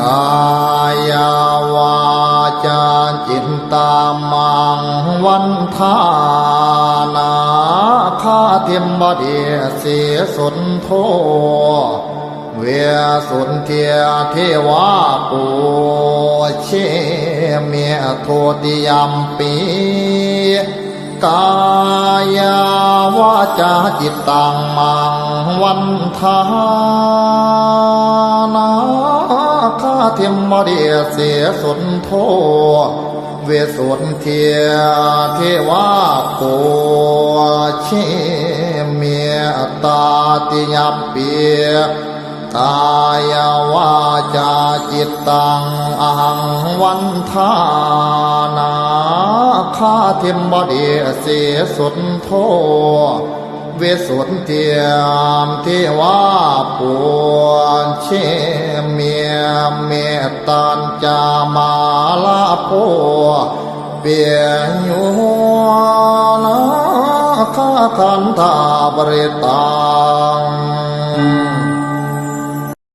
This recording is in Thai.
กายาวาจาจิตตามังวันทานาคาเทมบดีเสสุนโทเวสุนเทียเทวาปูเชเมโทติยัมปีกายาวาจาจิตตังมังวันทานาคาเทมบดีเสสุนโทเวสุนเทียเทวาปูเชเมตาติยัมปีกายวาจาจิตตังอหังวันทานาคาเทมบดีเสสุนโทเวสุนเทียมเทวาปูเชเมียเมตัญจามาลาโพเปียยุนาคาคันธาบริตัง